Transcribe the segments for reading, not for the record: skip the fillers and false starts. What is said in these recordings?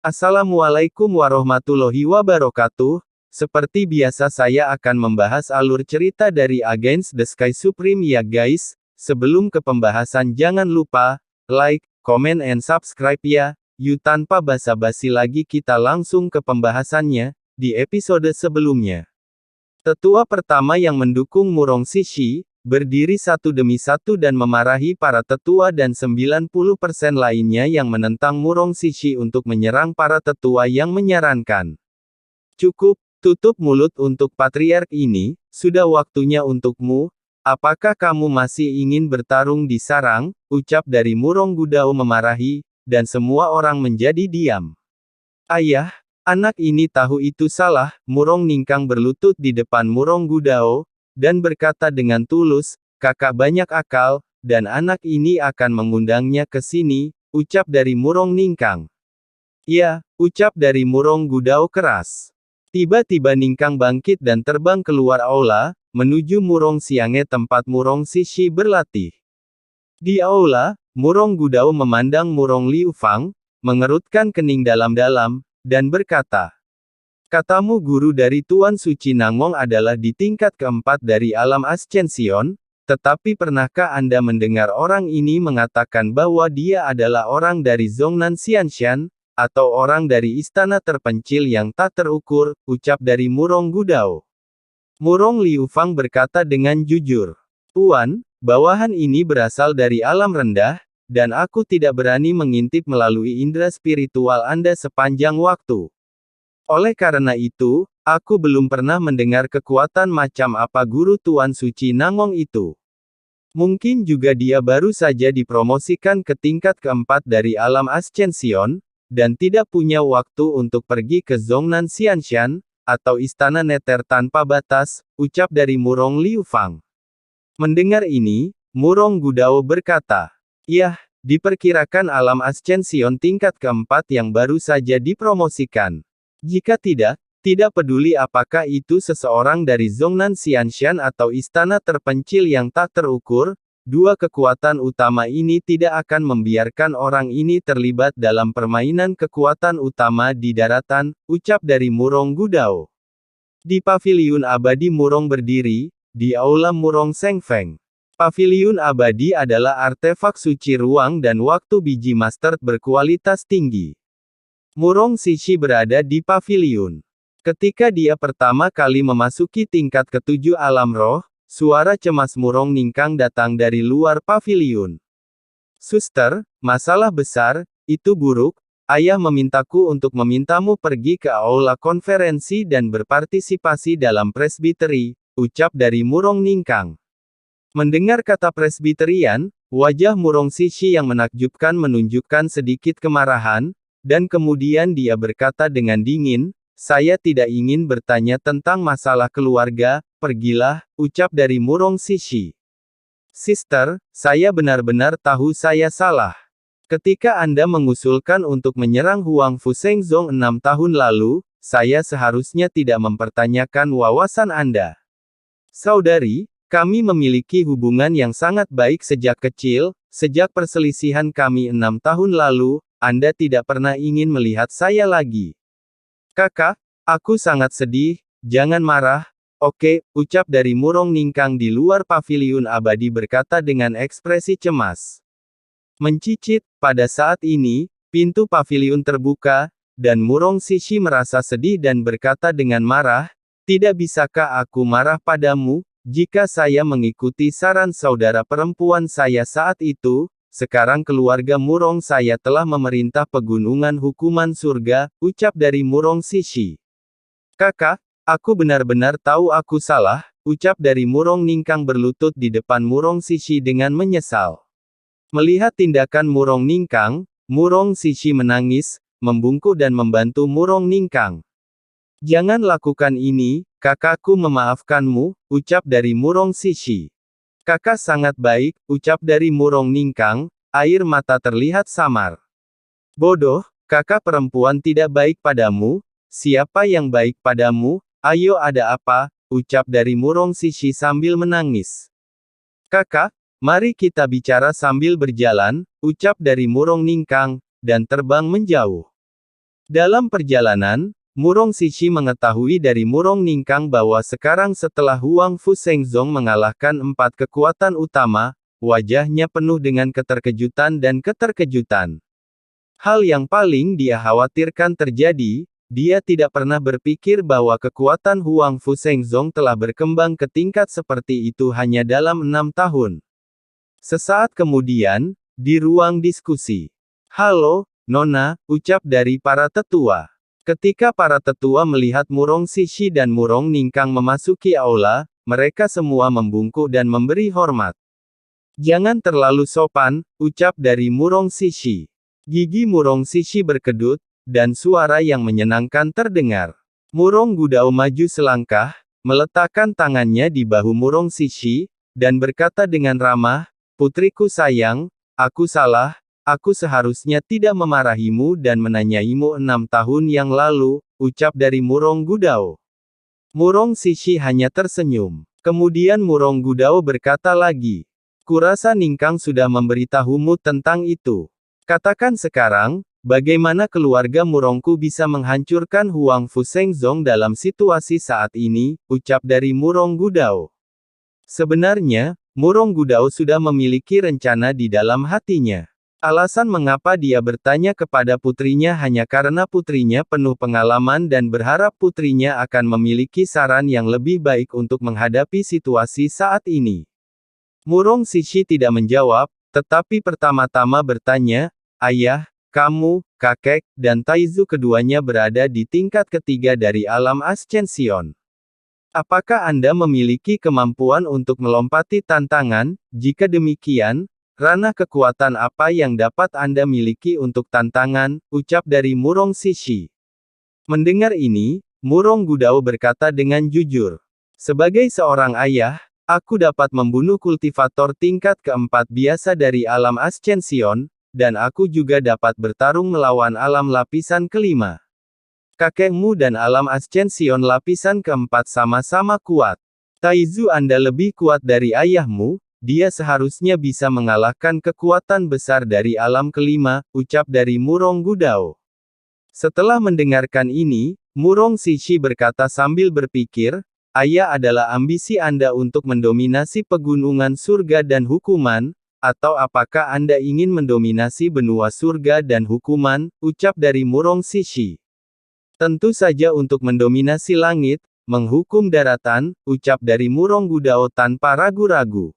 Assalamualaikum warahmatullahi wabarakatuh. Seperti biasa saya akan membahas alur cerita dari Against the Sky Supreme ya guys. Sebelum ke pembahasan jangan lupa, like, comment and subscribe ya. Yuk tanpa basa-basi lagi kita langsung ke pembahasannya, di episode sebelumnya. Tetua pertama yang mendukung Murong Sishi, berdiri satu demi satu dan memarahi para tetua dan 90% lainnya yang menentang Murong Sishi untuk menyerang para tetua yang menyarankan. Cukup, tutup mulut untuk patriark ini, sudah waktunya untukmu. Apakah kamu masih ingin bertarung di sarang? Ucap dari Murong Gudao memarahi, dan semua orang menjadi diam. Ayah, anak ini tahu itu salah. Murong Ningkang berlutut di depan Murong Gudao, dan berkata dengan tulus, kakak banyak akal, dan anak ini akan mengundangnya ke sini, ucap dari Murong Ningkang. Ya, ucap dari Murong Gudao keras. Tiba-tiba Ningkang bangkit dan terbang keluar aula, menuju Murong Siange tempat Murong Sishi berlatih. Di aula, Murong Gudao memandang Murong Liu Fang, mengerutkan kening dalam-dalam, dan berkata, katamu guru dari Tuan Suci Nangong adalah di tingkat keempat dari alam Ascension, tetapi pernahkah Anda mendengar orang ini mengatakan bahwa dia adalah orang dari Zhongnan Xianshan, atau orang dari istana terpencil yang tak terukur, ucap dari Murong Gudao. Murong Liu Fang berkata dengan jujur, Tuan, bawahan ini berasal dari alam rendah, dan aku tidak berani mengintip melalui indera spiritual Anda sepanjang waktu. Oleh karena itu, aku belum pernah mendengar kekuatan macam apa guru Tuan Suci Nangong itu. Mungkin juga dia baru saja dipromosikan ke tingkat keempat dari alam Ascension, dan tidak punya waktu untuk pergi ke Zhongnan Xianshan, atau istana neter tanpa batas, ucap dari Murong Liu Fang. Mendengar ini, Murong Gudao berkata, yah, diperkirakan alam Ascension tingkat keempat yang baru saja dipromosikan. Jika tidak peduli apakah itu seseorang dari Zhongnan Xianshan atau istana terpencil yang tak terukur, dua kekuatan utama ini tidak akan membiarkan orang ini terlibat dalam permainan kekuatan utama di daratan, ucap dari Murong Gudao. Di paviliun abadi Murong berdiri, di aula Murong Sengfeng. Paviliun abadi adalah artefak suci ruang dan waktu biji master berkualitas tinggi. Murong Sishi berada di paviliun. Ketika dia pertama kali memasuki tingkat ketujuh alam roh, suara cemas Murong Ningkang datang dari luar paviliun. Suster, masalah besar, itu buruk, ayah memintaku untuk memintamu pergi ke aula konferensi dan berpartisipasi dalam presbiteri, ucap dari Murong Ningkang. Mendengar kata presbiterian, wajah Murong Sishi yang menakjubkan menunjukkan sedikit kemarahan, dan kemudian dia berkata dengan dingin, saya tidak ingin bertanya tentang masalah keluarga, pergilah, ucap dari Murong Sishi. Sister, saya benar-benar tahu saya salah. Ketika Anda mengusulkan untuk menyerang Huang Fusengzong 6 tahun lalu, saya seharusnya tidak mempertanyakan wawasan Anda. Saudari, kami memiliki hubungan yang sangat baik sejak kecil, sejak perselisihan kami 6 tahun lalu, Anda tidak pernah ingin melihat saya lagi. Kakak, aku sangat sedih, jangan marah, oke, ucap dari Murong Ningkang di luar paviliun abadi berkata dengan ekspresi cemas. Mencicit, pada saat ini, pintu paviliun terbuka, dan Murong Sishi merasa sedih dan berkata dengan marah, tidak bisakah aku marah padamu, jika saya mengikuti saran saudara perempuan saya saat itu, sekarang keluarga Murong saya telah memerintah pegunungan hukuman surga, ucap dari Murong Sishi. Kakak, aku benar-benar tahu aku salah, ucap dari Murong Ningkang berlutut di depan Murong Sishi dengan menyesal. Melihat tindakan Murong Ningkang, Murong Sishi menangis, membungkuk dan membantu Murong Ningkang. Jangan lakukan ini, kakakku memaafkanmu, ucap dari Murong Sishi. Kakak sangat baik, ucap dari Murong Ningkang, air mata terlihat samar. Bodoh, kakak perempuan tidak baik padamu, siapa yang baik padamu, ayo ada apa, ucap dari Murong Sishi sambil menangis. Kakak, mari kita bicara sambil berjalan, ucap dari Murong Ningkang, dan terbang menjauh. Dalam perjalanan, Murong Sishi mengetahui dari Murong Ningkang bahwa sekarang setelah Huang Fu Shengzong mengalahkan 4 kekuatan utama, wajahnya penuh dengan keterkejutan dan keterkejutan. Hal yang paling dia khawatirkan terjadi, dia tidak pernah berpikir bahwa kekuatan Huang Fu Shengzong telah berkembang ke tingkat seperti itu hanya dalam 6 tahun. Sesaat kemudian, di ruang diskusi. "Halo, Nona," ucap dari para tetua. Ketika para tetua melihat Murong Sishi dan Murong Ningkang memasuki aula, mereka semua membungkuk dan memberi hormat. "Jangan terlalu sopan," ucap dari Murong Sishi. Gigi Murong Sishi berkedut, dan suara yang menyenangkan terdengar. Murong Gudao maju selangkah, meletakkan tangannya di bahu Murong Sishi, dan berkata dengan ramah, "Putriku sayang, aku salah, aku seharusnya tidak memarahimu dan menanyaimu 6 tahun yang lalu," ucap dari Murong Gudao. Murong Sishi hanya tersenyum. Kemudian Murong Gudao berkata lagi, "Kurasa Ningkang sudah memberitahumu tentang itu. Katakan sekarang, bagaimana keluarga Murongku bisa menghancurkan Huang Fu Shengzong dalam situasi saat ini," ucap dari Murong Gudao. Sebenarnya, Murong Gudao sudah memiliki rencana di dalam hatinya. Alasan mengapa dia bertanya kepada putrinya hanya karena putrinya penuh pengalaman dan berharap putrinya akan memiliki saran yang lebih baik untuk menghadapi situasi saat ini. Murong Sishi tidak menjawab, tetapi pertama-tama bertanya, "Ayah, kamu, kakek, dan Taizu keduanya berada di tingkat ketiga dari alam Ascension. Apakah Anda memiliki kemampuan untuk melompati tantangan? Jika demikian, ranah kekuatan apa yang dapat Anda miliki untuk tantangan?" ucap dari Murong Sishi. Mendengar ini, Murong Gudao berkata dengan jujur, "Sebagai seorang ayah, aku dapat membunuh kultivator tingkat keempat biasa dari alam Ascension, dan aku juga dapat bertarung melawan alam lapisan kelima. Kakekmu dan alam Ascension lapisan keempat sama-sama kuat. Taizu Anda lebih kuat dari ayahmu, dia seharusnya bisa mengalahkan kekuatan besar dari alam kelima," ucap dari Murong Gudao. Setelah mendengarkan ini, Murong Sishi berkata sambil berpikir, "Ayah adalah ambisi Anda untuk mendominasi pegunungan surga dan hukuman, atau apakah Anda ingin mendominasi benua surga dan hukuman?" ucap dari Murong Sishi. "Tentu saja untuk mendominasi langit, menghukum daratan," ucap dari Murong Gudao tanpa ragu-ragu.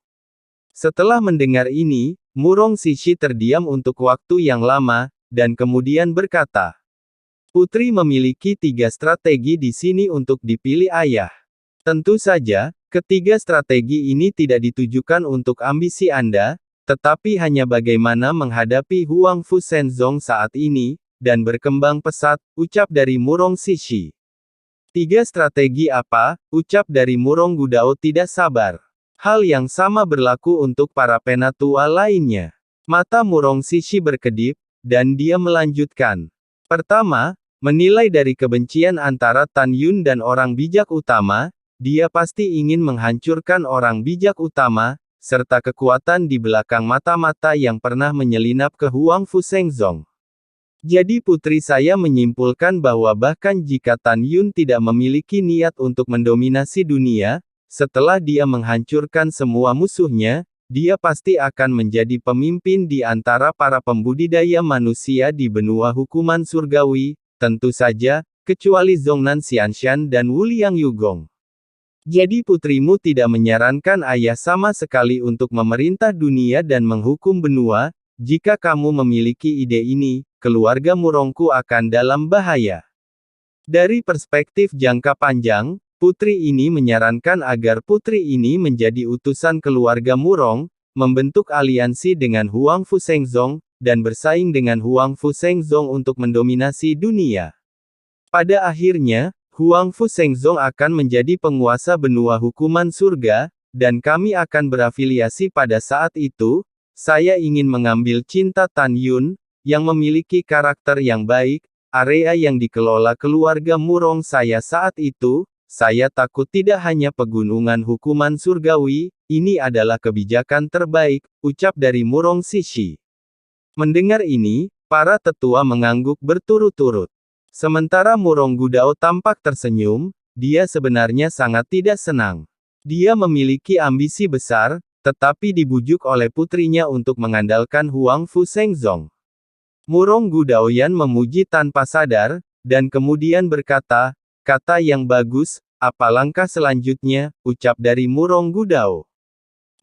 Setelah mendengar ini, Murong Sishi terdiam untuk waktu yang lama, dan kemudian berkata, "Putri memiliki 3 strategi di sini untuk dipilih ayah. Tentu saja, ketiga strategi ini tidak ditujukan untuk ambisi Anda, tetapi hanya bagaimana menghadapi Huang Fu Shengzong saat ini, dan berkembang pesat," ucap dari Murong Sishi. "3 strategi apa?" ucap dari Murong Gudao tidak sabar. Hal yang sama berlaku untuk para penatua lainnya. Mata Murong Sishi berkedip, dan dia melanjutkan. "Pertama, menilai dari kebencian antara Tan Yun dan orang bijak utama, dia pasti ingin menghancurkan orang bijak utama, serta kekuatan di belakang mata-mata yang pernah menyelinap ke Huang Fu Shengzong. Jadi putri saya menyimpulkan bahwa bahkan jika Tan Yun tidak memiliki niat untuk mendominasi dunia, setelah dia menghancurkan semua musuhnya, dia pasti akan menjadi pemimpin di antara para pembudidaya manusia di benua hukuman surgawi, tentu saja, kecuali Zhongnan Xianshan dan Wu Liang Yugong. Jadi putrimu tidak menyarankan ayah sama sekali untuk memerintah dunia dan menghukum benua. Jika kamu memiliki ide ini, keluarga Murongku akan dalam bahaya. Dari perspektif jangka panjang, putri ini menyarankan agar putri ini menjadi utusan keluarga Murong, membentuk aliansi dengan Huang Fu Shengzong, dan bersaing dengan Huang Fu Shengzong untuk mendominasi dunia. Pada akhirnya, Huang Fu Shengzong akan menjadi penguasa benua hukuman surga, dan kami akan berafiliasi pada saat itu. Saya ingin mengambil cinta Tan Yun, yang memiliki karakter yang baik, area yang dikelola keluarga Murong saya saat itu. Saya takut tidak hanya pegunungan hukuman surgawi, ini adalah kebijakan terbaik, ucap dari Murong Sishi. Mendengar ini, para tetua mengangguk berturut-turut. Sementara Murong Gudao tampak tersenyum, dia sebenarnya sangat tidak senang. Dia memiliki ambisi besar, tetapi dibujuk oleh putrinya untuk mengandalkan Huang Fu Shengzong. Murong Gudaoyan memuji tanpa sadar, dan kemudian berkata, "Kata yang bagus, apa langkah selanjutnya?" ucap dari Murong Gudao.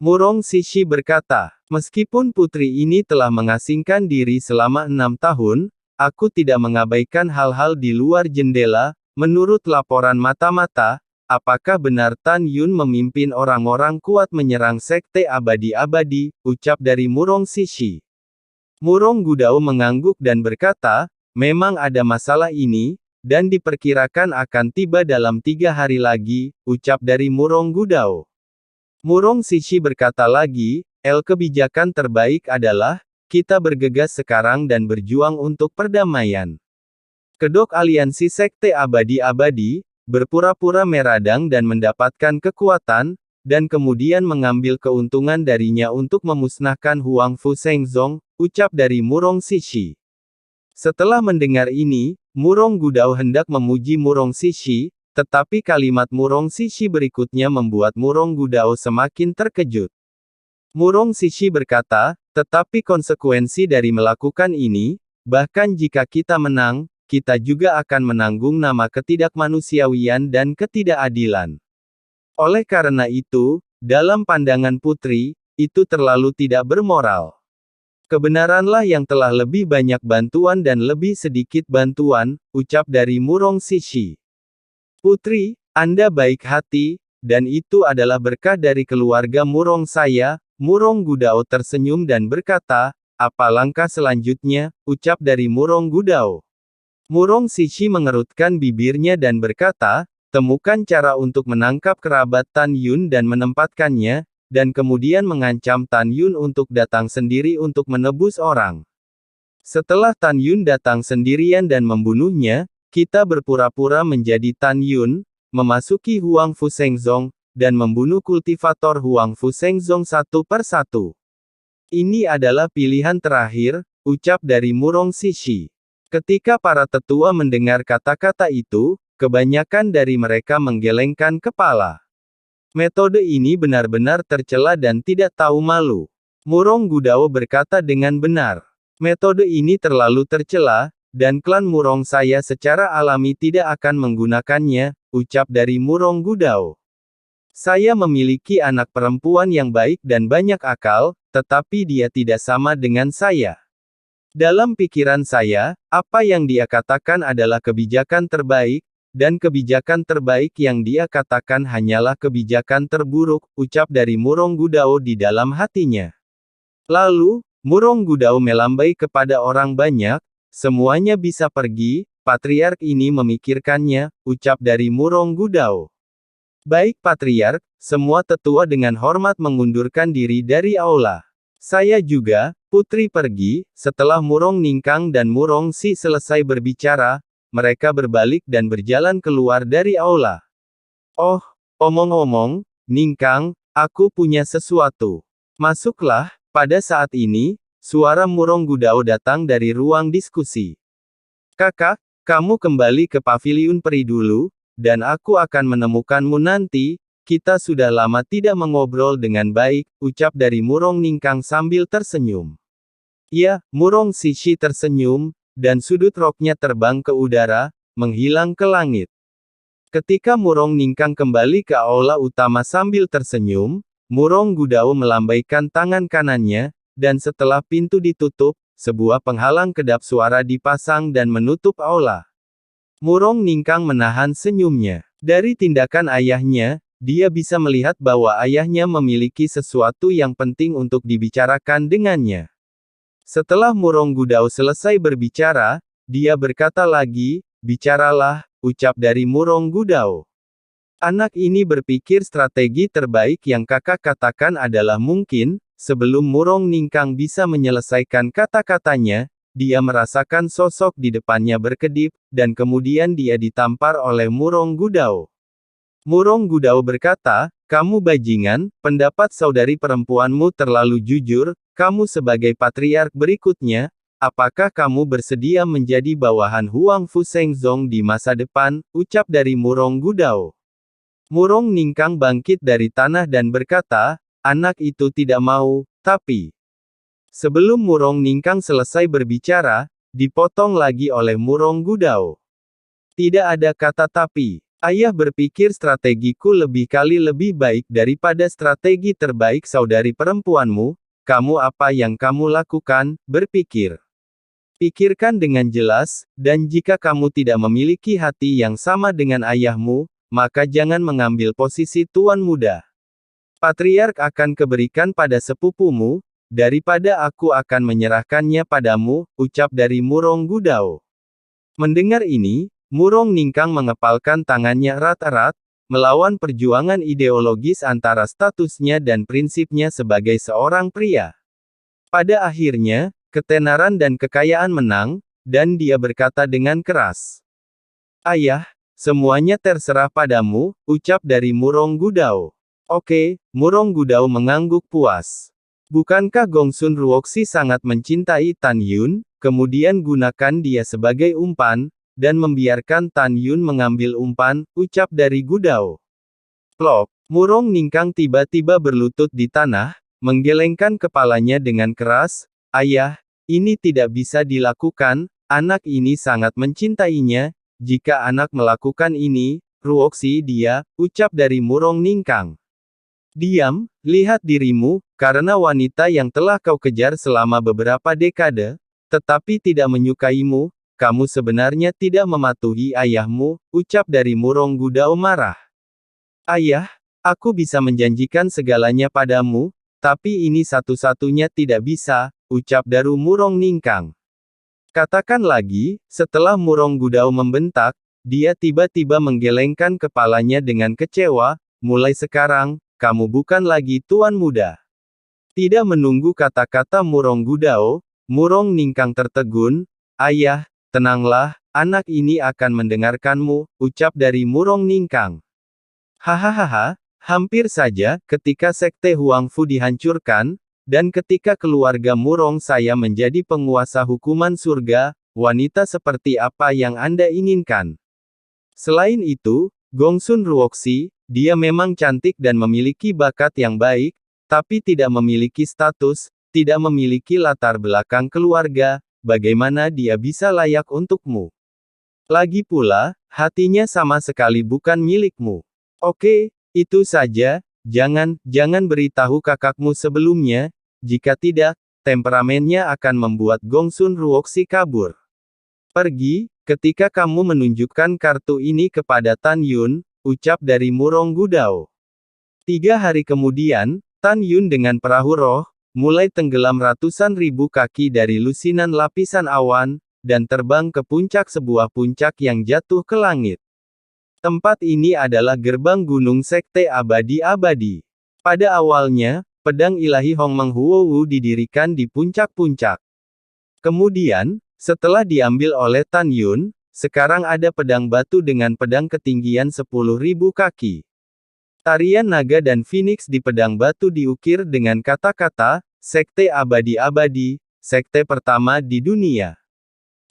Murong Sishi berkata, "Meskipun putri ini telah mengasingkan diri selama 6 tahun, aku tidak mengabaikan hal-hal di luar jendela. Menurut laporan mata-mata, apakah benar Tan Yun memimpin orang-orang kuat menyerang Sekte Abadi-Abadi?" ucap dari Murong Sishi. Murong Gudao mengangguk dan berkata, "Memang ada masalah ini, dan diperkirakan akan tiba dalam 3 hari lagi," ucap dari Murong Gudao. Murong Sishi berkata lagi, kebijakan terbaik adalah, kita bergegas sekarang dan berjuang untuk perdamaian." Kedok aliansi Sekte Abadi-Abadi, berpura-pura meradang dan mendapatkan kekuatan, dan kemudian mengambil keuntungan darinya untuk memusnahkan Huang Fu Shengzong, ucap dari Murong Sishi. Setelah mendengar ini, Murong Gudao hendak memuji Murong Sishi, tetapi kalimat Murong Sishi berikutnya membuat Murong Gudao semakin terkejut. Murong Sishi berkata, "Tetapi konsekuensi dari melakukan ini, bahkan jika kita menang, kita juga akan menanggung nama ketidakmanusiawian dan ketidakadilan. Oleh karena itu, dalam pandangan putri, itu terlalu tidak bermoral. Kebenaranlah yang telah lebih banyak bantuan dan lebih sedikit bantuan," ucap dari Murong Sishi. "Putri, Anda baik hati, dan itu adalah berkah dari keluarga Murong saya." Murong Gudao tersenyum dan berkata, "Apa langkah selanjutnya?" ucap dari Murong Gudao. Murong Sishi mengerutkan bibirnya dan berkata, "Temukan cara untuk menangkap kerabat Tan Yun dan menempatkannya, dan kemudian mengancam Tan Yun untuk datang sendiri untuk menebus orang. Setelah Tan Yun datang sendirian dan membunuhnya, kita berpura-pura menjadi Tan Yun, memasuki Huang Fu Shengzong, dan membunuh kultivator Huang Fu Shengzong satu per satu. Ini adalah pilihan terakhir," ucap dari Murong Sishi. Ketika para tetua mendengar kata-kata itu, kebanyakan dari mereka menggelengkan kepala. Metode ini benar-benar tercela dan tidak tahu malu. Murong Gudao berkata dengan benar. Metode ini terlalu tercela, dan klan Murong saya secara alami tidak akan menggunakannya, ucap dari Murong Gudao. "Saya memiliki anak perempuan yang baik dan banyak akal, tetapi dia tidak sama dengan saya. Dalam pikiran saya, apa yang dia katakan adalah kebijakan terbaik, dan kebijakan terbaik yang dia katakan hanyalah kebijakan terburuk," ucap dari Murong Gudao di dalam hatinya. Lalu, Murong Gudao melambai kepada orang banyak, "Semuanya bisa pergi, patriark ini memikirkannya," ucap dari Murong Gudao. "Baik patriark," semua tetua dengan hormat mengundurkan diri dari aula. "Saya juga." Putri pergi. Setelah Murong Ningkang dan Murong Si selesai berbicara, mereka berbalik dan berjalan keluar dari aula. "Oh, omong-omong, Ningkang, aku punya sesuatu. Masuklah." Pada saat ini, suara Murong Gudao datang dari ruang diskusi. "Kakak, kamu kembali ke paviliun peri dulu, dan aku akan menemukanmu nanti. Kita sudah lama tidak mengobrol dengan baik," ucap dari Murong Ningkang sambil tersenyum. "Ya," Murong Sishi tersenyum, dan sudut roknya terbang ke udara, menghilang ke langit. Ketika Murong Ningkang kembali ke aula utama sambil tersenyum, Murong Gudao melambaikan tangan kanannya, dan setelah pintu ditutup, sebuah penghalang kedap suara dipasang dan menutup aula. Murong Ningkang menahan senyumnya. Dari tindakan ayahnya, dia bisa melihat bahwa ayahnya memiliki sesuatu yang penting untuk dibicarakan dengannya. Setelah Murong Gudao selesai berbicara, dia berkata lagi, "Bicaralah," ucap dari Murong Gudao. "Anak ini berpikir strategi terbaik yang kakak katakan adalah mungkin." Sebelum Murong Ningkang bisa menyelesaikan kata-katanya, dia merasakan sosok di depannya berkedip, dan kemudian dia ditampar oleh Murong Gudao. Murong Gudao berkata, "Kamu bajingan, pendapat saudari perempuanmu terlalu jujur, kamu sebagai patriark berikutnya, apakah kamu bersedia menjadi bawahan Huang Fu Shengzong di masa depan, ucap dari Murong Gudao. Murong Ningkang bangkit dari tanah dan berkata, anak itu tidak mau, tapi... Sebelum Murong Ningkang selesai berbicara, dipotong lagi oleh Murong Gudao. Tidak ada kata tapi. Ayah berpikir strategiku lebih kali lebih baik daripada strategi terbaik saudari perempuanmu. Kamu apa yang kamu lakukan, berpikir. Pikirkan dengan jelas, dan jika kamu tidak memiliki hati yang sama dengan ayahmu, maka jangan mengambil posisi tuan muda. Patriark akan kuberikan pada sepupumu, daripada aku akan menyerahkannya padamu, ucap dari Murong Gudao. Mendengar ini, Murong Ningkang mengepalkan tangannya erat-erat, melawan perjuangan ideologis antara statusnya dan prinsipnya sebagai seorang pria. Pada akhirnya, ketenaran dan kekayaan menang, dan dia berkata dengan keras. Ayah, semuanya terserah padamu, ucap dari Murong Gudao. Oke, Murong Gudao mengangguk puas. Bukankah Gongsun Ruoxi sangat mencintai Tan Yun, kemudian gunakan dia sebagai umpan, dan membiarkan Tan Yun mengambil umpan, ucap dari Gudao. Plok, Murong Ningkang tiba-tiba berlutut di tanah, menggelengkan kepalanya dengan keras, ayah, ini tidak bisa dilakukan, anak ini sangat mencintainya, jika anak melakukan ini, Ruoxi dia, ucap dari Murong Ningkang. Diam, lihat dirimu, karena wanita yang telah kau kejar selama beberapa dekade, tetapi tidak menyukaimu, kamu sebenarnya tidak mematuhi ayahmu, ucap dari Murong Gudao marah. Ayah, aku bisa menjanjikan segalanya padamu, tapi ini satu-satunya tidak bisa, ucap dari Murong Ningkang. Katakan lagi, setelah Murong Gudao membentak, dia tiba-tiba menggelengkan kepalanya dengan kecewa, mulai sekarang, kamu bukan lagi tuan muda. Tidak menunggu kata-kata Murong Gudao, Murong Ningkang tertegun, ayah, tenanglah, anak ini akan mendengarkanmu, ucap dari Murong Ningkang. Hahaha, hampir saja, ketika sekte Huang Fu dihancurkan, dan ketika keluarga Murong saya menjadi penguasa hukuman surga, wanita seperti apa yang Anda inginkan? Selain itu, Gongsun Ruoxi, dia memang cantik dan memiliki bakat yang baik, tapi tidak memiliki status, tidak memiliki latar belakang keluarga, bagaimana dia bisa layak untukmu? Lagi pula, hatinya sama sekali bukan milikmu. Oke, itu saja, jangan beritahu kakakmu sebelumnya, jika tidak, temperamennya akan membuat Gongsun Ruoxi kabur. Pergi, ketika kamu menunjukkan kartu ini kepada Tan Yun, ucap dari Murong Gudao. 3 hari kemudian, Tan Yun dengan perahu roh, mulai tenggelam ratusan ribu kaki dari lusinan lapisan awan, dan terbang ke puncak sebuah puncak yang jatuh ke langit. Tempat ini adalah gerbang gunung sekte abadi-abadi. Pada awalnya, pedang ilahi Hongmeng Huowu didirikan di puncak-puncak. Kemudian, setelah diambil oleh Tan Yun, sekarang ada pedang batu dengan pedang ketinggian 10.000 kaki. Tarian naga dan phoenix di pedang batu diukir dengan kata-kata, sekte abadi-abadi, sekte pertama di dunia.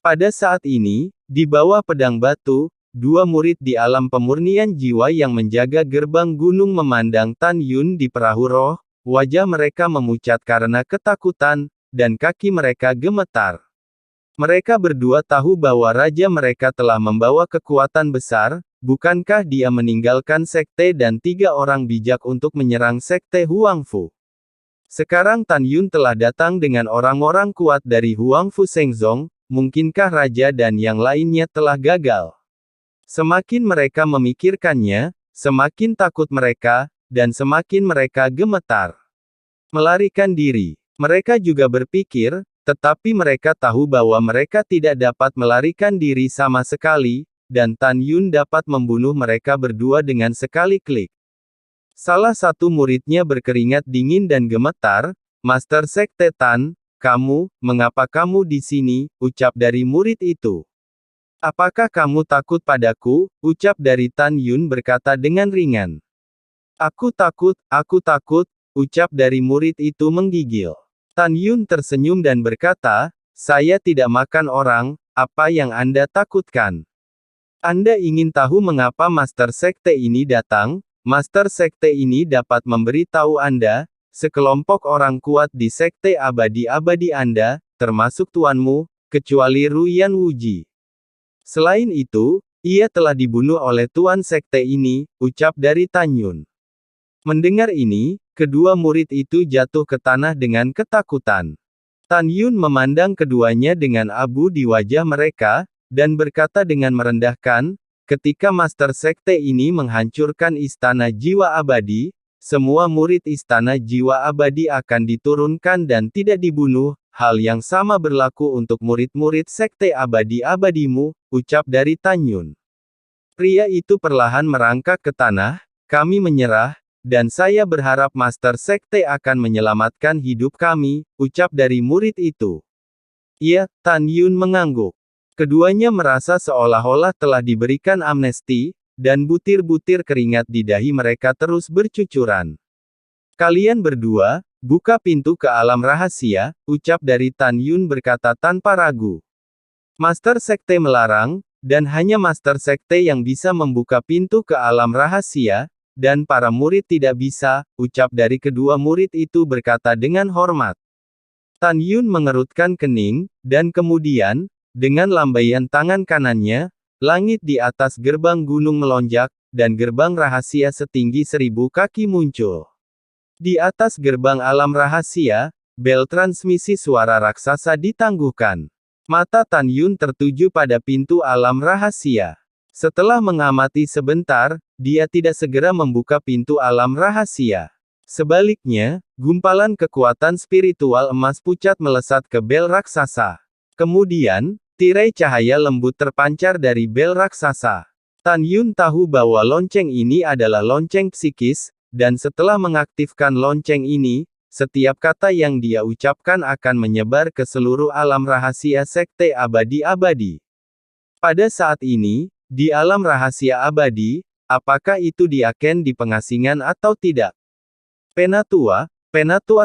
Pada saat ini, di bawah pedang batu, 2 murid di alam pemurnian jiwa yang menjaga gerbang gunung memandang Tan Yun di perahu roh, wajah mereka memucat karena ketakutan, dan kaki mereka gemetar. Mereka berdua tahu bahwa raja mereka telah membawa kekuatan besar, bukankah dia meninggalkan sekte dan 3 orang bijak untuk menyerang sekte Huang Fu? Sekarang Tan Yun telah datang dengan orang-orang kuat dari Huang Fu Shengzong, mungkinkah raja dan yang lainnya telah gagal? Semakin mereka memikirkannya, semakin takut mereka, dan semakin mereka gemetar. Melarikan diri. Mereka juga berpikir, tetapi mereka tahu bahwa mereka tidak dapat melarikan diri sama sekali, dan Tan Yun dapat membunuh mereka berdua dengan sekali klik. Salah satu muridnya berkeringat dingin dan gemetar, Master Sekte Tan, mengapa kamu di sini, ucap dari murid itu. Apakah kamu takut padaku, ucap dari Tan Yun berkata dengan ringan. Aku takut, ucap dari murid itu menggigil. Tan Yun tersenyum dan berkata, saya tidak makan orang, apa yang Anda takutkan? Anda ingin tahu mengapa Master Sekte ini datang? Master Sekte ini dapat memberitahu Anda, sekelompok orang kuat di Sekte Abadi-Abadi Anda, termasuk tuanmu, kecuali Ruyan Wuji. Selain itu, ia telah dibunuh oleh Tuan Sekte ini, ucap dari Tan Yun. Mendengar ini, kedua murid itu jatuh ke tanah dengan ketakutan. Tan Yun memandang keduanya dengan abu di wajah mereka, dan berkata dengan merendahkan, ketika Master Sekte ini menghancurkan Istana Jiwa Abadi, semua murid Istana Jiwa Abadi akan diturunkan dan tidak dibunuh, hal yang sama berlaku untuk murid-murid Sekte Abadi-Abadimu, ucap dari Tan Yun. Pria itu perlahan merangkak ke tanah, kami menyerah, dan saya berharap Master Sekte akan menyelamatkan hidup kami, ucap dari murid itu. Iya, Tan Yun mengangguk. Keduanya merasa seolah-olah telah diberikan amnesti, dan butir-butir keringat di dahi mereka terus bercucuran. Kalian berdua, buka pintu ke alam rahasia, ucap dari Tan Yun berkata tanpa ragu. Master Sekte melarang, dan hanya Master Sekte yang bisa membuka pintu ke alam rahasia, dan para murid tidak bisa, ucap dari kedua murid itu berkata dengan hormat. Tan Yun mengerutkan kening, dan kemudian, dengan lambaian tangan kanannya, langit di atas gerbang gunung melonjak, dan gerbang rahasia setinggi 1000 kaki muncul. Di atas gerbang alam rahasia, bel transmisi suara raksasa ditangguhkan. Mata Tan Yun tertuju pada pintu alam rahasia. Setelah mengamati sebentar, dia tidak segera membuka pintu alam rahasia. Sebaliknya, gumpalan kekuatan spiritual emas pucat melesat ke bel raksasa. Kemudian, tirai cahaya lembut terpancar dari bel raksasa. Tan Yun tahu bahwa lonceng ini adalah lonceng psikis, dan setelah mengaktifkan lonceng ini, setiap kata yang dia ucapkan akan menyebar ke seluruh alam rahasia Sekte Abadi-Abadi. Pada saat ini, di alam rahasia abadi, apakah itu diaken di pengasingan atau tidak? Penatua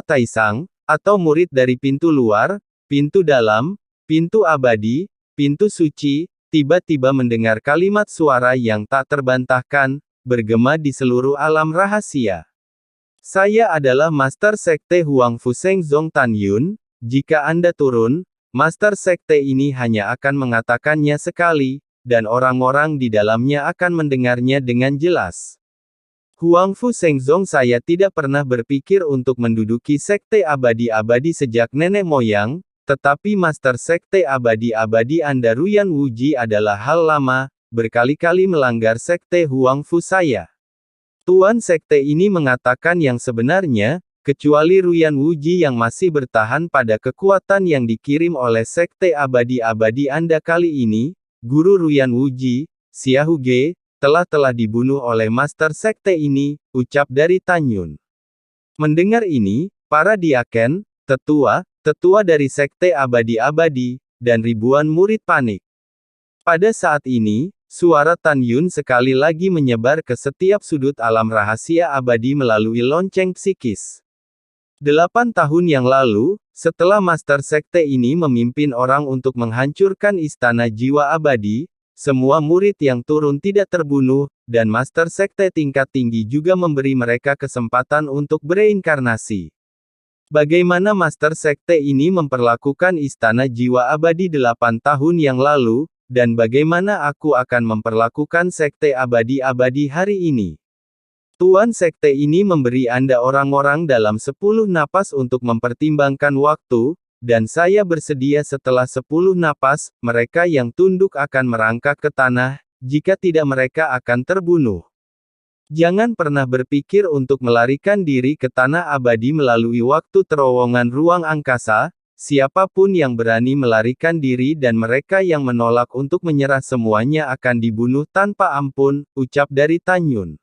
Taisang, atau murid dari pintu luar, pintu dalam, pintu abadi, pintu suci, tiba-tiba mendengar kalimat suara yang tak terbantahkan, bergema di seluruh alam rahasia. Saya adalah Master Sekte Huang Fuseng Zong Tan Yun, jika Anda turun, Master Sekte ini hanya akan mengatakannya sekali, dan orang-orang di dalamnya akan mendengarnya dengan jelas. Huang Fuseng Zong, saya tidak pernah berpikir untuk menduduki Sekte Abadi-Abadi sejak nenek moyang, tetapi Master Sekte Abadi-Abadi Anda Ruyan Wuji adalah hal lama, berkali-kali melanggar Sekte Huang Fu saya. Tuan Sekte ini mengatakan yang sebenarnya, kecuali Ruyan Wuji yang masih bertahan pada kekuatan yang dikirim oleh Sekte Abadi-Abadi Anda kali ini, Guru Ruyan Wuji, Xiaoge, telah dibunuh oleh Master Sekte ini, ucap dari Tan Yun. Mendengar ini, para diaken, tetua dari Sekte Abadi-Abadi, dan ribuan murid panik. Pada saat ini, suara Tan Yun sekali lagi menyebar ke setiap sudut alam rahasia abadi melalui lonceng psikis. 8 tahun yang lalu, setelah Master Sekte ini memimpin orang untuk menghancurkan Istana Jiwa Abadi, semua murid yang turun tidak terbunuh, dan Master Sekte tingkat tinggi juga memberi mereka kesempatan untuk bereinkarnasi. Bagaimana Master Sekte ini memperlakukan Istana Jiwa Abadi 8 tahun yang lalu, dan bagaimana aku akan memperlakukan Sekte Abadi-Abadi hari ini? Tuan Sekte ini memberi Anda orang-orang dalam 10 napas untuk mempertimbangkan waktu, dan saya bersedia setelah 10 napas, mereka yang tunduk akan merangkak ke tanah, jika tidak mereka akan terbunuh. Jangan pernah berpikir untuk melarikan diri ke tanah abadi melalui waktu terowongan ruang angkasa, siapapun yang berani melarikan diri dan mereka yang menolak untuk menyerah semuanya akan dibunuh tanpa ampun, ucap dari Tan Yun.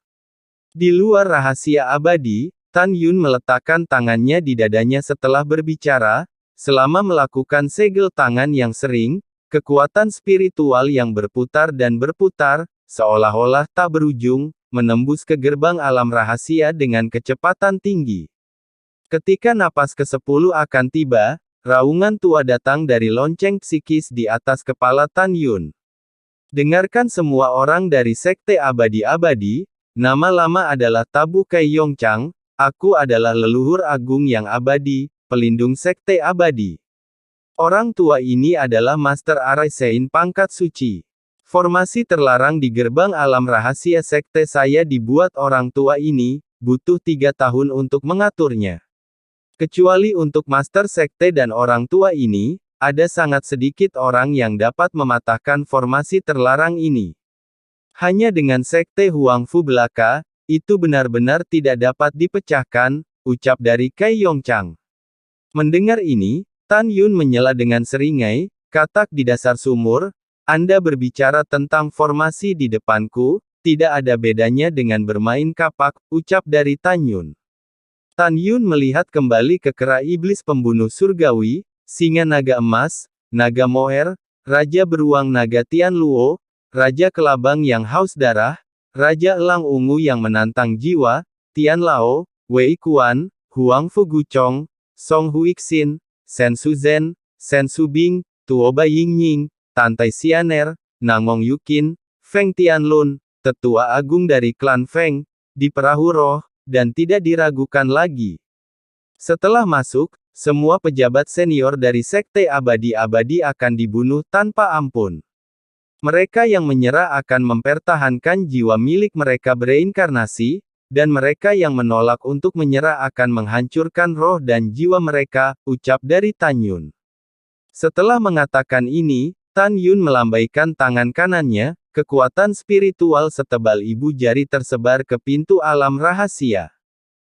Di luar rahasia abadi, Tan Yun meletakkan tangannya di dadanya setelah berbicara, selama melakukan segel tangan yang sering, kekuatan spiritual yang berputar dan berputar, seolah-olah tak berujung, menembus ke gerbang alam rahasia dengan kecepatan tinggi. Ketika napas ke-10 akan tiba, raungan tua datang dari lonceng psikis di atas kepala Tan Yun. Dengarkan semua orang dari Sekte Abadi-Abadi, nama lama adalah Tabu Kai Yongchang, aku adalah leluhur agung yang abadi, pelindung Sekte Abadi. Orang tua ini adalah Master Arai Sein pangkat suci. Formasi terlarang di gerbang alam rahasia sekte saya dibuat orang tua ini, butuh 3 tahun untuk mengaturnya. Kecuali untuk Master Sekte dan orang tua ini, ada sangat sedikit orang yang dapat mematahkan formasi terlarang ini. Hanya dengan Sekte Huangfu belaka, itu benar-benar tidak dapat dipecahkan, ucap dari Kai Yongchang. Mendengar ini, Tan Yun menyela dengan seringai, katak di dasar sumur, Anda berbicara tentang formasi di depanku, tidak ada bedanya dengan bermain kapak, ucap dari Tan Yun. Tan Yun melihat kembali ke kera iblis pembunuh surgawi, singa naga emas, naga moer, raja beruang naga Tian Luo, raja kelabang yang haus darah, raja elang ungu yang menantang jiwa, Tian Lao, Wei Kuan, Huang Fu Guchong, Song Huixin, Sen Suzhen, Sen Subing, Tuoba Yingying, Tantai Xianer, Nangong Yukin, Feng Tianlun, tetua agung dari klan Feng, di perahu roh, dan tidak diragukan lagi. Setelah masuk, semua pejabat senior dari Sekte Abadi-Abadi akan dibunuh tanpa ampun. Mereka yang menyerah akan mempertahankan jiwa milik mereka bereinkarnasi, dan mereka yang menolak untuk menyerah akan menghancurkan roh dan jiwa mereka, ucap dari Tan Yun. Setelah mengatakan ini, Tan Yun melambaikan tangan kanannya, kekuatan spiritual setebal ibu jari tersebar ke pintu alam rahasia.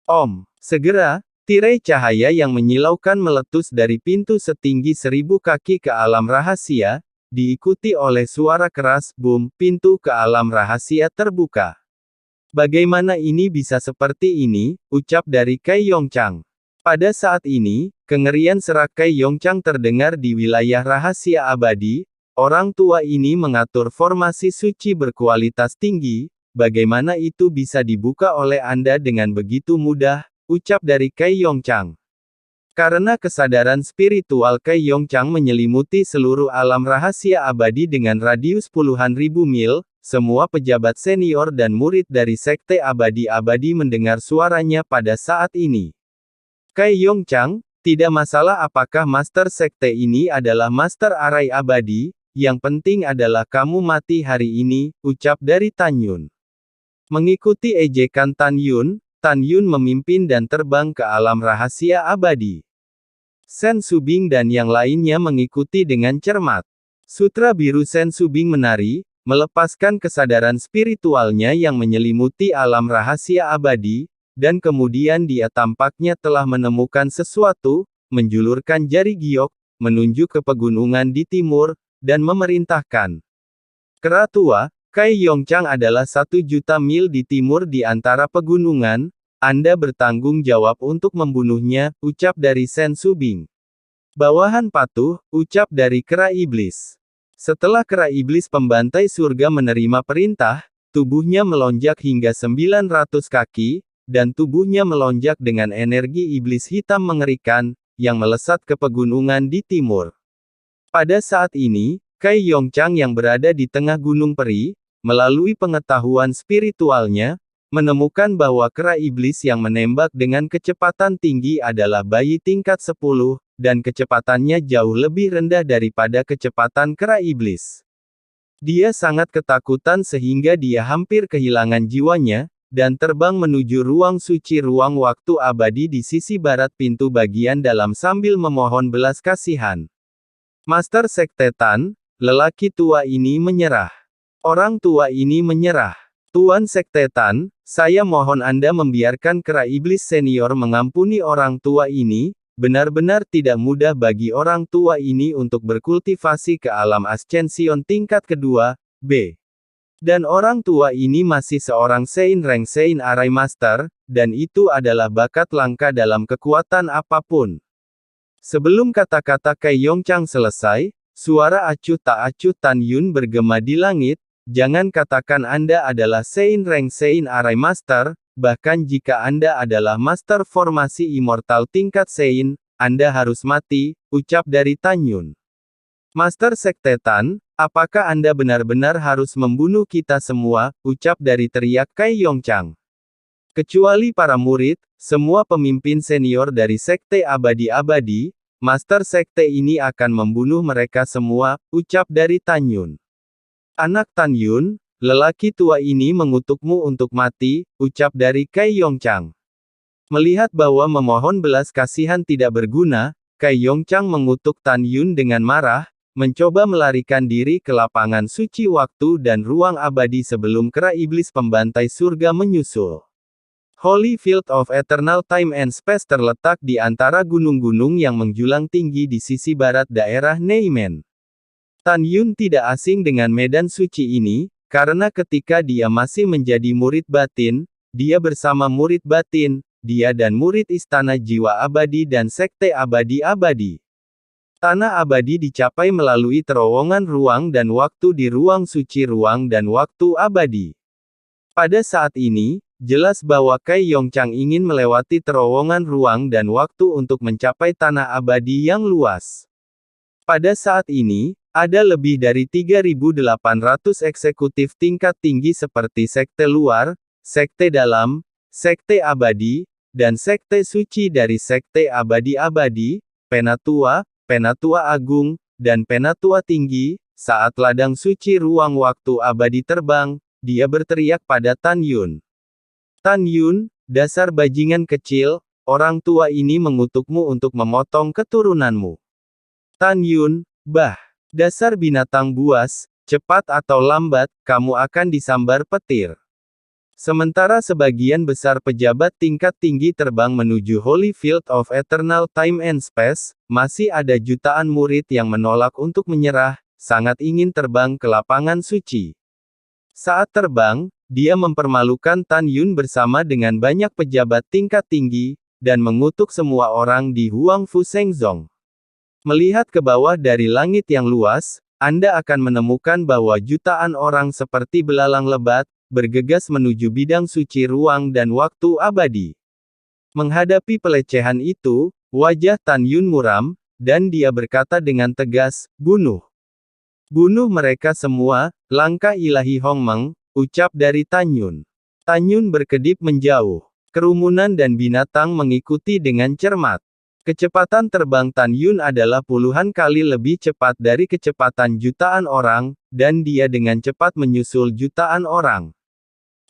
Om. Segera, tirai cahaya yang menyilaukan meletus dari pintu setinggi 1000 kaki ke alam rahasia, diikuti oleh suara keras, boom, pintu ke alam rahasia terbuka. Bagaimana ini bisa seperti ini, ucap dari Kai Yongchang. Pada saat ini, kengerian serak Kai Yongchang terdengar di wilayah rahasia abadi. Orang tua ini mengatur formasi suci berkualitas tinggi, bagaimana itu bisa dibuka oleh Anda dengan begitu mudah, ucap dari Kai Yongchang. Karena kesadaran spiritual Kai Yongchang menyelimuti seluruh alam rahasia abadi dengan radius puluhan ribu mil, semua pejabat senior dan murid dari Sekte Abadi-Abadi mendengar suaranya pada saat ini. Kai Yongchang, tidak masalah apakah Master Sekte ini adalah Master Arai Abadi, yang penting adalah kamu mati hari ini, ucap dari Tan Yun. Mengikuti ejekan Tan Yun memimpin dan terbang ke alam rahasia abadi. Sen Subing dan yang lainnya mengikuti dengan cermat. Sutra biru Sen Subing menari, melepaskan kesadaran spiritualnya yang menyelimuti alam rahasia abadi, dan kemudian dia tampaknya telah menemukan sesuatu, menjulurkan jari giok, menunjuk ke pegunungan di timur, dan memerintahkan. Kera tua, Kai Yongchang adalah 1.000.000 mil di timur di antara pegunungan, Anda bertanggung jawab untuk membunuhnya, ucap dari Sen Subing. Bawahan patuh, ucap dari kera iblis. Setelah kera iblis pembantai surga menerima perintah, tubuhnya melonjak hingga 900 kaki, dan tubuhnya melonjak dengan energi iblis hitam mengerikan, yang melesat ke pegunungan di timur. Pada saat ini, Kai Yongchang yang berada di tengah Gunung Peri, melalui pengetahuan spiritualnya, menemukan bahwa kera iblis yang menembak dengan kecepatan tinggi adalah bayi tingkat 10, dan kecepatannya jauh lebih rendah daripada kecepatan kera iblis. Dia sangat ketakutan sehingga dia hampir kehilangan jiwanya, dan terbang menuju ruang suci ruang waktu abadi di sisi barat pintu bagian dalam sambil memohon belas kasihan. Master Sekte Tan, lelaki tua ini menyerah. Orang tua ini menyerah. Tuan Sekte Tan, saya mohon Anda membiarkan kera iblis senior mengampuni orang tua ini, benar-benar tidak mudah bagi orang tua ini untuk berkultivasi ke alam ascension tingkat kedua, B. Dan orang tua ini masih seorang Sein Reng Sein Arai Master, dan itu adalah bakat langka dalam kekuatan apapun. Sebelum kata-kata Kai Yongchang selesai, suara acuh tak acuh Tan Yun bergema di langit, jangan katakan Anda adalah Sein Reng Sein Arai Master, bahkan jika Anda adalah Master Formasi Immortal tingkat Sein, Anda harus mati, ucap dari Tan Yun. Master Sekte Tan, apakah Anda benar-benar harus membunuh kita semua, ucap dari teriak Kai Yongchang. Kecuali para murid, semua pemimpin senior dari Sekte Abadi-Abadi, Master Sekte ini akan membunuh mereka semua, ucap dari Tan Yun. Anak Tan Yun, lelaki tua ini mengutukmu untuk mati, ucap dari Kai Yongchang. Melihat bahwa memohon belas kasihan tidak berguna, Kai Yongchang mengutuk Tan Yun dengan marah, mencoba melarikan diri ke lapangan suci waktu dan ruang abadi sebelum kera iblis pembantai surga menyusul. Holy Field of Eternal Time and Space terletak di antara gunung-gunung yang menjulang tinggi di sisi barat daerah Neimen. Tan Yun tidak asing dengan medan suci ini, karena ketika dia masih menjadi murid batin, dia bersama murid batin, dia dan murid Istana Jiwa Abadi dan Sekte Abadi-Abadi. Tanah abadi dicapai melalui terowongan ruang dan waktu di ruang suci ruang dan waktu abadi. Pada saat ini, jelas bahwa Kai Yongchang ingin melewati terowongan ruang dan waktu untuk mencapai tanah abadi yang luas. Pada saat ini, ada lebih dari 3.800 eksekutif tingkat tinggi seperti Sekte Luar, Sekte Dalam, Sekte Abadi, dan Sekte Suci dari Sekte Abadi-Abadi, Penatua, Penatua Agung, dan Penatua Tinggi. Saat ladang suci ruang waktu abadi terbang, dia berteriak pada Tan Yun. Tan Yun, dasar bajingan kecil, orang tua ini mengutukmu untuk memotong keturunanmu. Tan Yun, bah, dasar binatang buas, cepat atau lambat, kamu akan disambar petir. Sementara sebagian besar pejabat tingkat tinggi terbang menuju Holy Field of Eternal Time and Space, masih ada jutaan murid yang menolak untuk menyerah, sangat ingin terbang ke lapangan suci. Saat terbang, dia mempermalukan Tan Yun bersama dengan banyak pejabat tingkat tinggi, dan mengutuk semua orang di Huangfu Shengzong. Melihat ke bawah dari langit yang luas, Anda akan menemukan bahwa jutaan orang seperti belalang lebat, bergegas menuju bidang suci ruang dan waktu abadi. Menghadapi pelecehan itu, wajah Tan Yun muram, dan dia berkata dengan tegas, bunuh. Bunuh mereka semua, langkah ilahi Hongmeng, ucap dari Tan Yun. Tan Yun berkedip menjauh. Kerumunan dan binatang mengikuti dengan cermat. Kecepatan terbang Tan Yun adalah puluhan kali lebih cepat dari kecepatan jutaan orang, dan dia dengan cepat menyusul jutaan orang.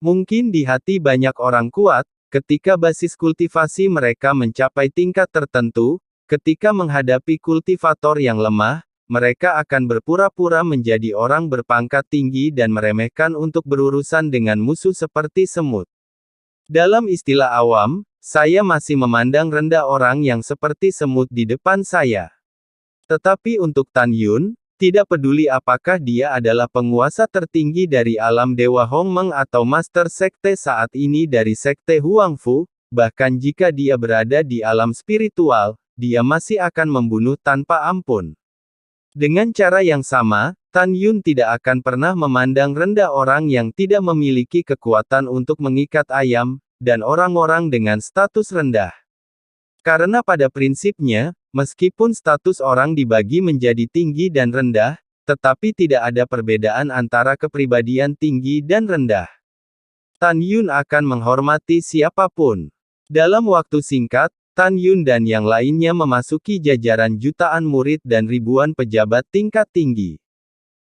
Mungkin di hati banyak orang kuat, ketika basis kultivasi mereka mencapai tingkat tertentu, ketika menghadapi kultivator yang lemah, mereka akan berpura-pura menjadi orang berpangkat tinggi dan meremehkan untuk berurusan dengan musuh seperti semut. Dalam istilah awam, saya masih memandang rendah orang yang seperti semut di depan saya. Tetapi untuk Tan Yun, tidak peduli apakah dia adalah penguasa tertinggi dari alam Dewa Hongmeng atau Master Sekte saat ini dari Sekte Huangfu, bahkan jika dia berada di alam spiritual, dia masih akan membunuh tanpa ampun. Dengan cara yang sama, Tan Yun tidak akan pernah memandang rendah orang yang tidak memiliki kekuatan untuk mengikat ayam, dan orang-orang dengan status rendah. Karena pada prinsipnya, meskipun status orang dibagi menjadi tinggi dan rendah, tetapi tidak ada perbedaan antara kepribadian tinggi dan rendah. Tan Yun akan menghormati siapapun. Dalam waktu singkat, Tan Yun dan yang lainnya memasuki jajaran jutaan murid dan ribuan pejabat tingkat tinggi.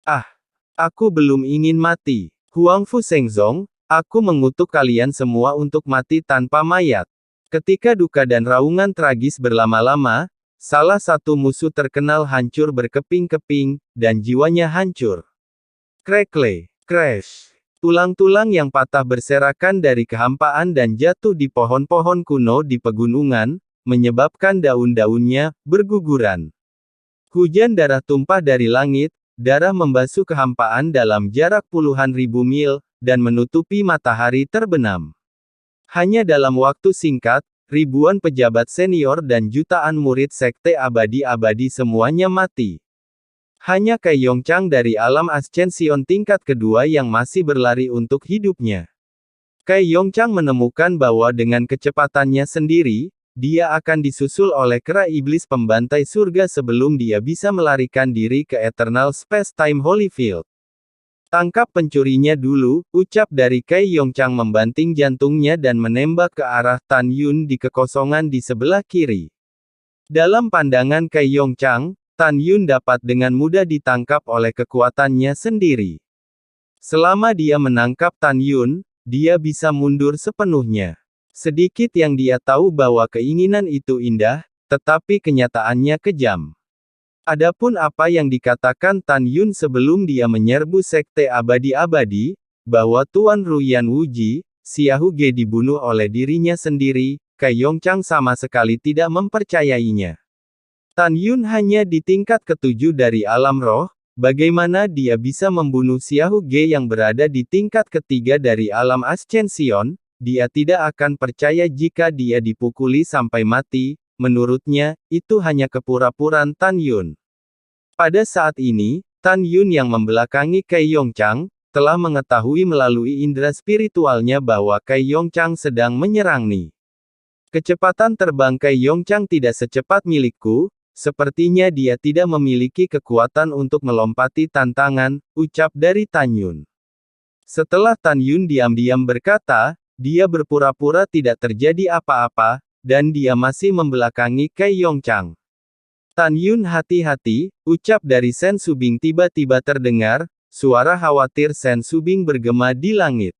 Ah, aku belum ingin mati. Huangfu Shengzong, aku mengutuk kalian semua untuk mati tanpa mayat. Ketika duka dan raungan tragis berlama-lama, salah satu musuh terkenal hancur berkeping-keping, dan jiwanya hancur. Crackle, crash. Tulang-tulang yang patah berserakan dari kehampaan dan jatuh di pohon-pohon kuno di pegunungan, menyebabkan daun-daunnya berguguran. Hujan darah tumpah dari langit, darah membasuh kehampaan dalam jarak puluhan ribu mil, dan menutupi matahari terbenam. Hanya dalam waktu singkat, ribuan pejabat senior dan jutaan murid Sekte Abadi-Abadi semuanya mati. Hanya Kai Yongchang dari alam Ascension tingkat kedua yang masih berlari untuk hidupnya. Kai Yongchang menemukan bahwa dengan kecepatannya sendiri, dia akan disusul oleh kera iblis pembantai surga sebelum dia bisa melarikan diri ke Eternal Space-Time Holyfield. Tangkap pencurinya dulu, ucap dari Kai Yongchang membanting jantungnya dan menembak ke arah Tan Yun di kekosongan di sebelah kiri. Dalam pandangan Kai Yongchang, Tan Yun dapat dengan mudah ditangkap oleh kekuatannya sendiri. Selama dia menangkap Tan Yun, dia bisa mundur sepenuhnya. Sedikit yang dia tahu bahwa keinginan itu indah, tetapi kenyataannya kejam. Adapun apa yang dikatakan Tan Yun sebelum dia menyerbu Sekte Abadi-Abadi, bahwa Tuan Ruyan Wuji, Xiahou Ge dibunuh oleh dirinya sendiri, Kai Yongchang sama sekali tidak mempercayainya. Tan Yun hanya di tingkat ketujuh dari alam roh, bagaimana dia bisa membunuh Xiahou Ge yang berada di tingkat ketiga dari alam Ascension, dia tidak akan percaya jika dia dipukuli sampai mati. Menurutnya, itu hanya kepura-puraan Tan Yun. Pada saat ini, Tan Yun yang membelakangi Kai Yongchang, telah mengetahui melalui indera spiritualnya bahwa Kai Yongchang sedang menyerang Ni. Kecepatan terbang Kai Yongchang tidak secepat milikku, sepertinya dia tidak memiliki kekuatan untuk melompati tantangan, ucap dari Tan Yun. Setelah Tan Yun diam-diam berkata, dia berpura-pura tidak terjadi apa-apa, dan dia masih membelakangi Kai Yongchang. Tan Yun hati-hati, ucap dari Sen Subing tiba-tiba terdengar, suara khawatir Sen Subing bergema di langit.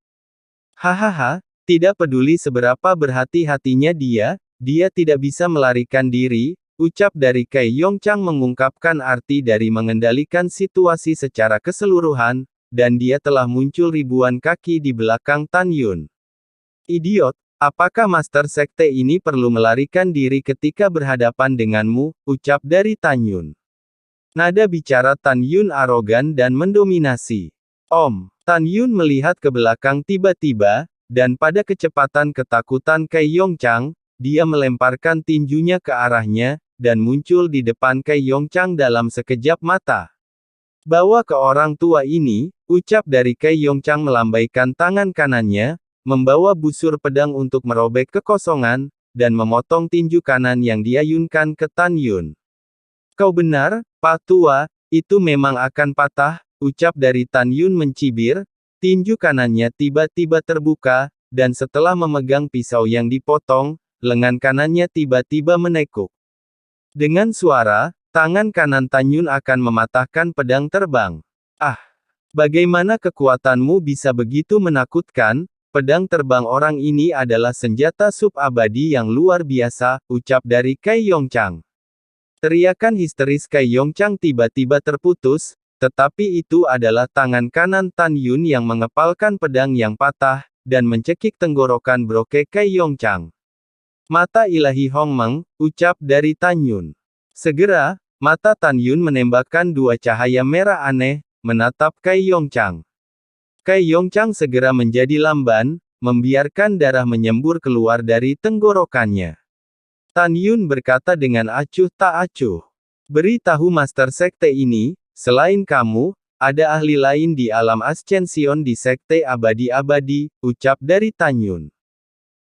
Hahaha, tidak peduli seberapa berhati-hatinya dia tidak bisa melarikan diri, ucap dari Kai Yongchang mengungkapkan arti dari mengendalikan situasi secara keseluruhan, dan dia telah muncul ribuan kaki di belakang Tan Yun. Idiot! Apakah Master Sekte ini perlu melarikan diri ketika berhadapan denganmu, ucap dari Tan Yun. Nada bicara Tan Yun arogan dan mendominasi. Tan Yun melihat ke belakang tiba-tiba, dan pada kecepatan ketakutan Kai Yongchang, dia melemparkan tinjunya ke arahnya, dan muncul di depan Kai Yongchang dalam sekejap mata. Bawa ke orang tua ini, ucap dari Kai Yongchang melambaikan tangan kanannya, membawa busur pedang untuk merobek kekosongan, dan memotong tinju kanan yang diayunkan ke Tan Yun. Kau benar, Pak Tua, itu memang akan patah, ucap dari Tan Yun mencibir, tinju kanannya tiba-tiba terbuka, dan setelah memegang pisau yang dipotong, lengan kanannya tiba-tiba menekuk. Dengan suara, tangan kanan Tan Yun akan mematahkan pedang terbang. Ah! Bagaimana kekuatanmu bisa begitu menakutkan? Pedang terbang orang ini adalah senjata sub-abadi yang luar biasa, ucap dari Kai Yongchang. Teriakan histeris Kai Yongchang tiba-tiba terputus, tetapi itu adalah tangan kanan Tan Yun yang mengepalkan pedang yang patah, dan mencekik tenggorokan Broke Kai Yongchang. Mata ilahi Hongmeng, ucap dari Tan Yun. Segera, mata Tan Yun menembakkan dua cahaya merah aneh, menatap Kai Yongchang. Kai Yongchang segera menjadi lamban, membiarkan darah menyembur keluar dari tenggorokannya. Tan Yun berkata dengan acuh tak acuh. Beritahu Master Sekte ini, selain kamu, ada ahli lain di alam Ascension di Sekte Abadi-Abadi, ucap dari Tan Yun.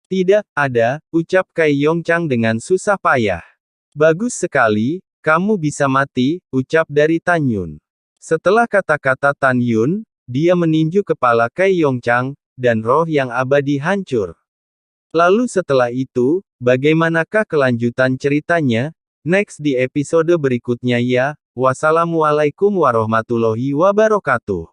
Tidak ada, ucap Kai Yongchang dengan susah payah. Bagus sekali, kamu bisa mati, ucap dari Tan Yun. Setelah kata-kata Tan Yun, dia meninju kepala Kai Yongchang, dan roh yang abadi hancur. Lalu setelah itu, bagaimanakah kelanjutan ceritanya? Next di episode berikutnya ya. Wassalamualaikum warahmatullahi wabarakatuh.